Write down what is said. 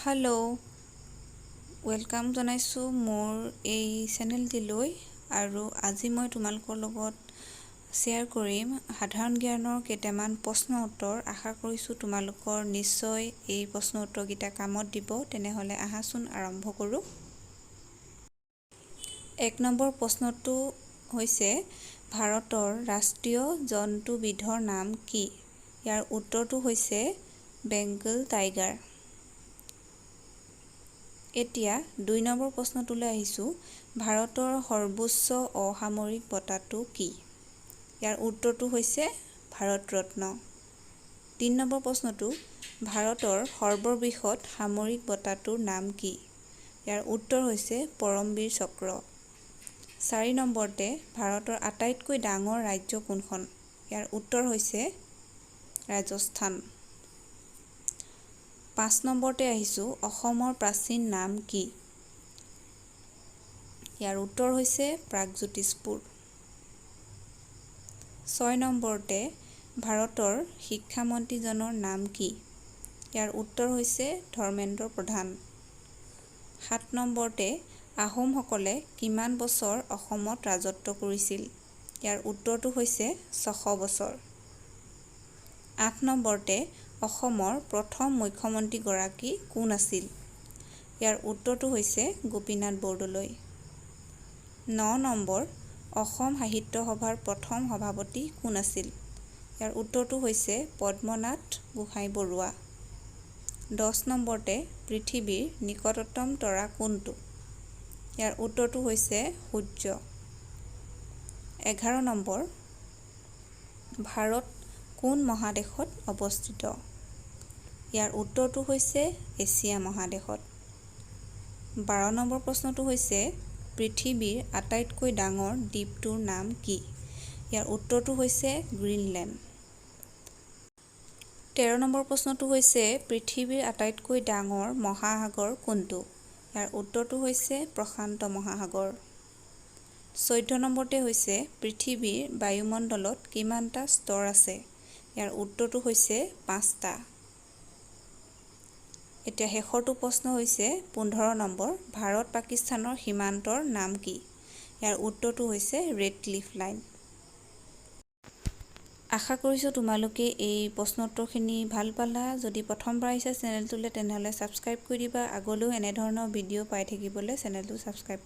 Hello' welcome জনাইছোঁ মোৰ এই চেনেলটিলৈ আৰু আজি মই তোমালোকৰ লগত শ্বেয়াৰ কৰিম সাধাৰণ জ্ঞানৰ কেইটামান প্ৰশ্ন উত্তৰ। আশা কৰিছোঁ তোমালোকৰ নিশ্চয় এই প্ৰশ্ন উত্তৰকেইটা কামত দিব। তেনেহ'লে আহাচোন আৰম্ভ কৰোঁ। 1 নম্বৰ প্ৰশ্নটো হৈছে ভাৰতৰ ৰাষ্ট্ৰীয় জন্তুবিধৰ নাম কি? ইয়াৰ উত্তৰটো হৈছে বেংগল টাইগাৰ। এতিয়া 2 নম্বৰ প্ৰশ্নটোলৈ আহিছোঁ। ভাৰতৰ সৰ্বোচ্চ অসামৰিক বঁটাটো কি? ইয়াৰ উত্তৰটো হৈছে ভাৰত ৰত্ন। 3 নম্বৰ প্ৰশ্নটো ভাৰতৰ সৰ্ববৃহৎ সামৰিক বঁটাটোৰ নাম কি? ইয়াৰ উত্তৰ হৈছে পৰমবীৰ চক্ৰ। 4 নম্বৰতে ভাৰতৰ আটাইতকৈ ডাঙৰ ৰাজ্য কোনখন? ইয়াৰ উত্তৰ হৈছে ৰাজস্থান। 5 নম্বৰতে আহিছোঁ অসমৰ প্ৰাচীন নাম কি? ইয়াৰ উত্তৰ হৈছে প্ৰাগজ্যোতিষপুৰ। 6 নম্বৰতে ভাৰতৰ শিক্ষামন্ত্ৰীজনৰ নাম কি? ইয়াৰ উত্তৰ হৈছে ধৰ্মেন্দ্ৰ প্ৰধান। 7 নম্বৰতে আহোমসকলে কিমান বছৰ অসমত ৰাজত্ব কৰিছিল? ইয়াৰ উত্তৰটো হৈছে 600 বছৰ। 8 নম্বৰতে অসমৰ প্ৰথম মুখ্যমন্ত্ৰীগৰাকী কোন আছিল? ইয়াৰ উত্তৰটো হৈছে গোপীনাথ বৰদলৈ। 9 নম্বৰ অসম সাহিত্য সভাৰ প্ৰথম সভাপতি কোন আছিল? ইয়াৰ উত্তৰটো হৈছে পদ্মনাথ গোহাঁই বৰুৱা। 10 নম্বৰতে পৃথিৱীৰ নিকটতম তৰা কোনটো? ইয়াৰ উত্তৰটো হৈছে সূৰ্য। 11 নম্বৰ ভাৰত কোন মহাদেশত অৱস্থিত? ইয়াৰ উত্তৰটো হৈছে এছিয়া মহাদেশত। 12 নম্বৰ প্ৰশ্নটো হৈছে পৃথিৱীৰ আটাইতকৈ ডাঙৰ দ্বীপটোৰ নাম কি? ইয়াৰ উত্তৰটো হৈছে গ্ৰীণলেণ্ড। 13 নম্বৰ প্ৰশ্নটো হৈছে পৃথিৱীৰ আটাইতকৈ ডাঙৰ মহাসাগৰ কোনটো? ইয়াৰ উত্তৰটো হৈছে প্ৰশান্ত মহাসাগৰ। 14 নম্বৰতে হৈছে পৃথিৱীৰ বায়ুমণ্ডলত কিমানটা স্তৰ আছে? ইয়াৰ উত্তৰটো হৈছে 5টা। এতিয়া শেষৰটো প্ৰশ্ন হৈছে 15 নম্বৰ ভাৰত পাকিস্তানৰ সীমান্তৰ নাম কি? ইয়াৰ উত্তৰটো হৈছে ৰেড ক্লিফ লাইন। আশা কৰিছোঁ তোমালোকে এই প্ৰশ্ন উত্তৰখিনি ভাল পালা। যদি প্ৰথমবাৰ আহিছা চেনেলটোলৈ তেনেহ'লে ছাবস্ক্ৰাইব কৰি দিবা। আগলৈও এনেধৰণৰ ভিডিঅ' পাই থাকিবলৈ চেনেলটো ছাবস্ক্ৰাইব